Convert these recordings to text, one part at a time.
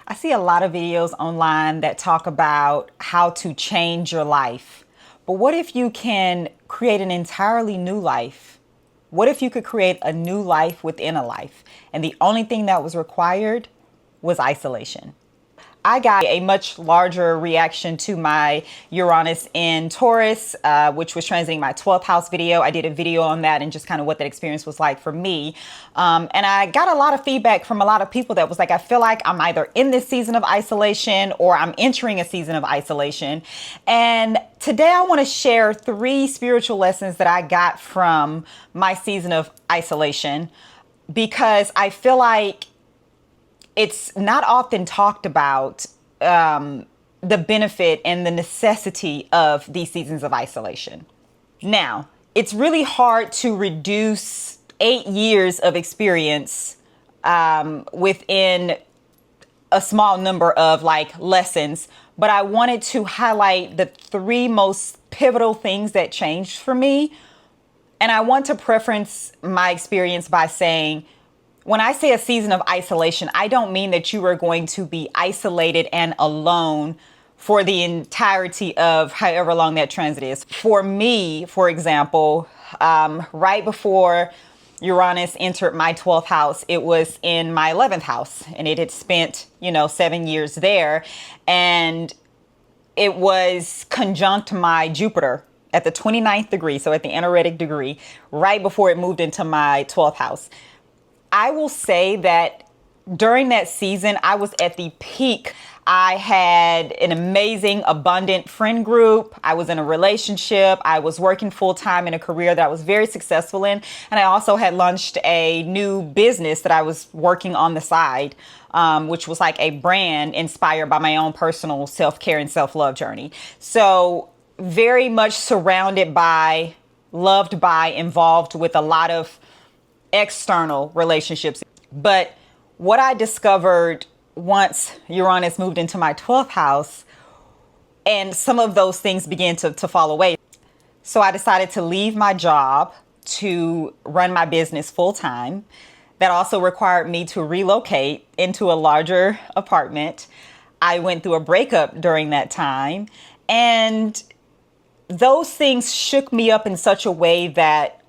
I see a lot of videos online that talk about how to change your life. But what if you can create an entirely new life? What if you could create a new life within a life? And the only thing that was required was isolation. I got a much larger reaction to my Uranus in Taurus, which was transiting my 12th house video. I did a video on that and just kind of what that experience was like for me. And I got a lot of feedback from a lot of people that was like, I feel like I'm either in this season of isolation or I'm entering a season of isolation. And today I want to share 3 spiritual lessons that I got from my season of isolation, because I feel like it's not often talked about, the benefit and the necessity of these seasons of isolation. Now, it's really hard to reduce 8 years of experience within a small number of lessons, but I wanted to highlight the 3 most pivotal things that changed for me. And I want to preference my experience by saying, when I say a season of isolation, I don't mean that you are going to be isolated and alone for the entirety of however long that transit is. For me, for example, right before Uranus entered my 12th house, it was in my 11th house, and it had spent, 7 years there. And it was conjunct my Jupiter at the 29th degree, so at the anaretic degree, right before it moved into my 12th house. I will say that during that season, I was at the peak. I had an amazing, abundant friend group. I was in a relationship. I was working full time in a career that I was very successful in. And I also had launched a new business that I was working on the side, which was like a brand inspired by my own personal self-care and self-love journey. So very much surrounded by, loved by, involved with a lot of external relationships. But what I discovered once Uranus moved into my 12th house, and some of those things began to fall away. So I decided to leave my job to run my business full time. That also required me to relocate into a larger apartment. I went through a breakup during that time, and those things shook me up in such a way that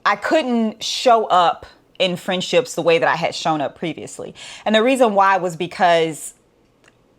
I couldn't show up in friendships the way that I had shown up previously. And the reason why was because,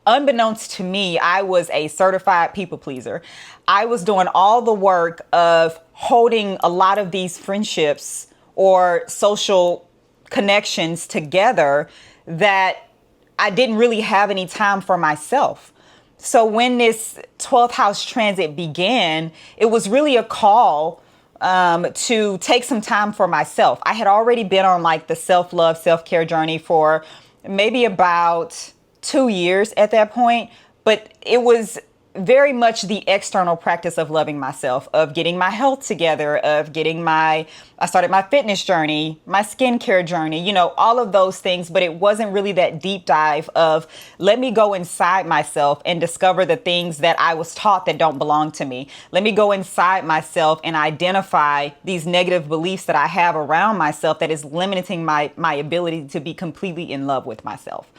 unbeknownst to me, I was a certified people pleaser. I was doing all the work of holding a lot of these friendships or social connections together that I didn't really have any time for myself. So when this 12th house transit began, it was really a call to take some time for myself. I had already been on the self-love, self-care journey for maybe about 2 years at that point, but it was very much the external practice of loving myself, of getting my health together, of I started my fitness journey, my skincare journey, all of those things. But it wasn't really that deep dive of, let me go inside myself and discover the things that I was taught that don't belong to me. Let me go inside myself and identify these negative beliefs that I have around myself that is limiting my ability to be completely in love with myself.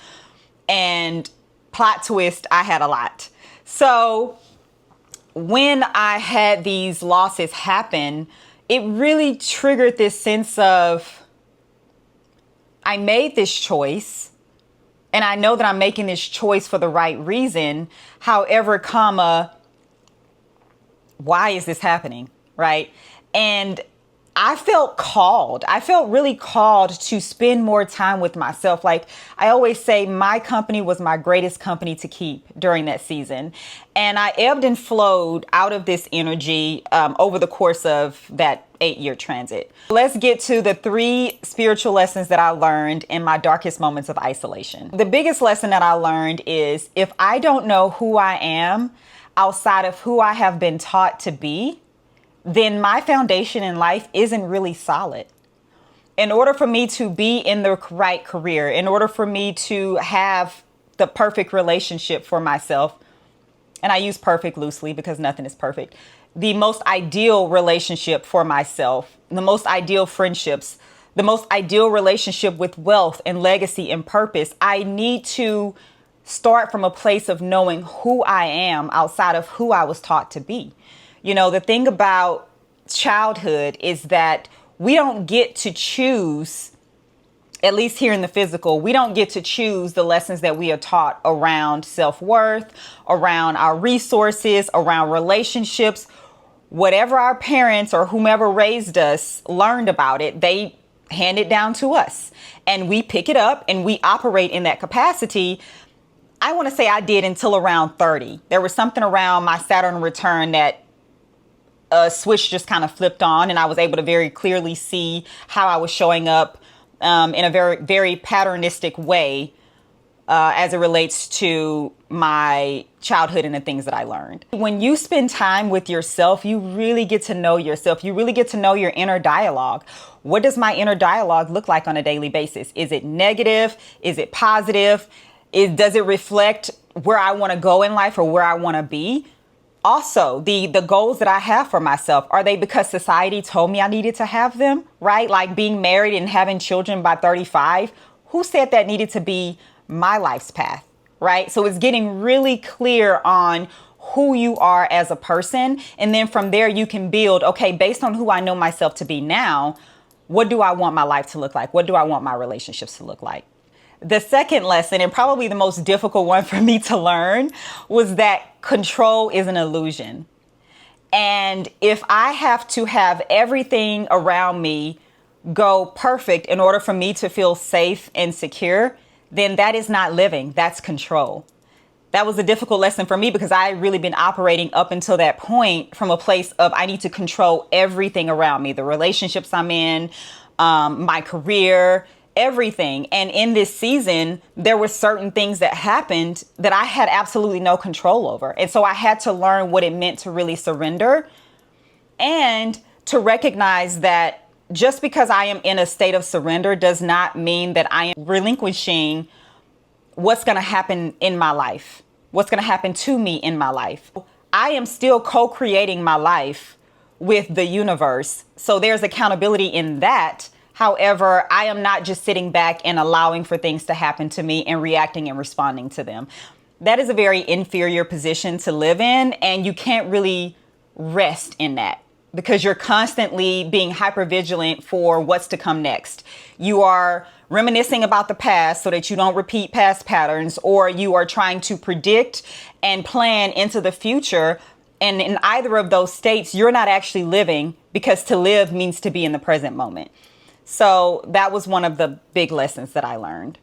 And plot twist, I had a lot. So when I had these losses happen, it really triggered this sense of, I made this choice and I know that I'm making this choice for the right reason. However, why is this happening? Right. And I felt really called to spend more time with myself. Like I always say, my company was my greatest company to keep during that season. And I ebbed and flowed out of this energy over the course of that 8-year transit. Let's get to the 3 spiritual lessons that I learned in my darkest moments of isolation. The biggest lesson that I learned is, if I don't know who I am outside of who I have been taught to be, then my foundation in life isn't really solid. In order for me to be in the right career, in order for me to have the perfect relationship for myself, and I use perfect loosely because nothing is perfect, the most ideal relationship for myself, the most ideal friendships, the most ideal relationship with wealth and legacy and purpose, I need to start from a place of knowing who I am outside of who I was taught to be. You know, the thing about childhood is that we don't get to choose, at least here in the physical, we don't get to choose the lessons that we are taught around self-worth, around our resources, around relationships. Whatever our parents or whomever raised us learned about it, they hand it down to us and we pick it up and we operate in that capacity. I want to say I did until around 30. There was something around my Saturn return that a switch just kind of flipped on, and I was able to very clearly see how I was showing up in a very, very patternistic way as it relates to my childhood and the things that I learned. When you spend time with yourself, you really get to know yourself. You really get to know your inner dialogue. What does my inner dialogue look like on a daily basis? Is it negative? Is it positive? Does it reflect where I want to go in life or where I want to be? Also, the goals that I have for myself, are they because society told me I needed to have them, right? Like being married and having children by 35. Who said that needed to be my life's path, right? So it's getting really clear on who you are as a person. And then from there, you can build, okay, based on who I know myself to be now, what do I want my life to look like? What do I want my relationships to look like? The second lesson, and probably the most difficult one for me to learn, was that control is an illusion. And if I have to have everything around me go perfect in order for me to feel safe and secure, then that is not living. That's control. That was a difficult lesson for me because I had really been operating up until that point from a place of I need to control everything around me, the relationships I'm in, my career, everything. And in this season, there were certain things that happened that I had absolutely no control over. And so I had to learn what it meant to really surrender and to recognize that just because I am in a state of surrender does not mean that I am relinquishing what's going to happen in my life, what's going to happen to me in my life. I am still co-creating my life with the universe. So there's accountability in that. However, I am not just sitting back and allowing for things to happen to me and reacting and responding to them. That is a very inferior position to live in, and you can't really rest in that because you're constantly being hypervigilant for what's to come next. You are reminiscing about the past so that you don't repeat past patterns, or you are trying to predict and plan into the future. And in either of those states, you're not actually living, because to live means to be in the present moment. So that was one of the big lessons that I learned.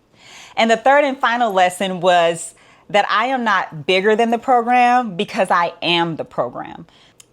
And the third and final lesson was that I am not bigger than the program because I am the program.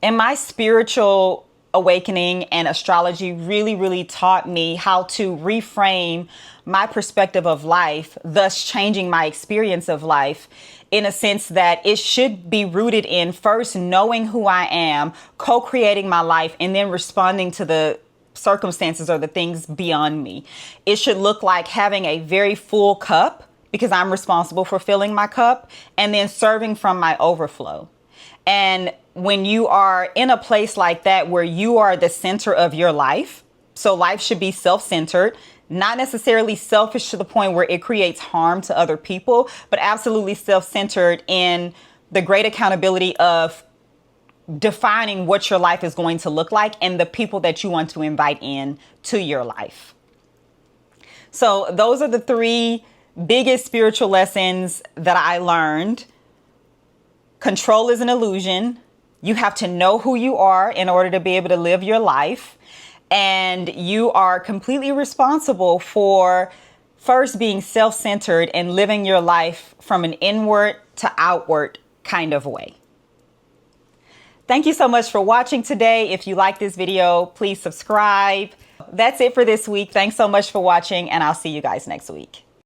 And my spiritual awakening and astrology really taught me how to reframe my perspective of life, thus changing my experience of life in a sense that it should be rooted in first knowing who I am, co-creating my life, and then responding to the circumstances or the things beyond me. It should look like having a very full cup because I'm responsible for filling my cup, and then serving from my overflow. And when you are in a place like that where you are the center of your life, so life should be self-centered, not necessarily selfish to the point where it creates harm to other people, but absolutely self-centered in the great accountability of defining what your life is going to look like and the people that you want to invite in to your life. So those are the three biggest spiritual lessons that I learned. Control is an illusion. You have to know who you are in order to be able to live your life. And you are completely responsible for first being self-centered and living your life from an inward to outward kind of way. Thank you so much for watching today. If you like this video, please subscribe. That's it for this week. Thanks so much for watching, and I'll see you guys next week.